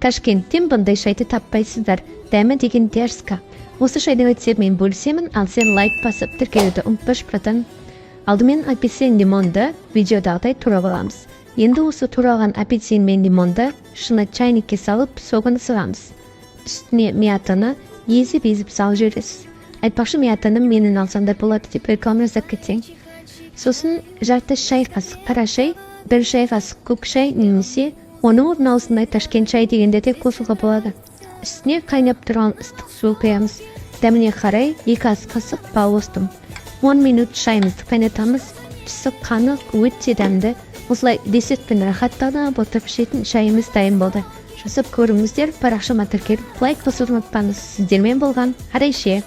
Ташкенттен бұндай шайды таппайсыздар. Дәмі деген дерзка. Осы шайдың рецептімен бөлісемін, ал сен лайк басып тіркелуді ұмытпаш, братан. Алдымен апельсин лимонды видеодағыдай турап аламыз. Енді осы туралған апельсин мен лимонды шыны чайникке салып соғын сығамыз. Үстіне миятаны езіп салып жібересіз. Айтпақшы миятаны менен алсаңдар болады деп реклама жасап кетсең. Сосын жарты шай қасық қара шай, 1 шай қасық көк шай немесе оның орнына осындай Ташкент шай дегенде де қосуға болады. Үстіне қайнап тұрған ыстық су құямыз. Дәміне қарай 2 ас қасық бал қостым. 10 минут шайымызды қайнатамыз. Түсі қанық, өте дәмді. Осылай десертпен рахаттанып отырып ішетін шайымыз дайын болды. Жасап көріңіздер, парақшама тіркеліп лайк басуды ұмытпаңыз. Сіздермен болған Арайше.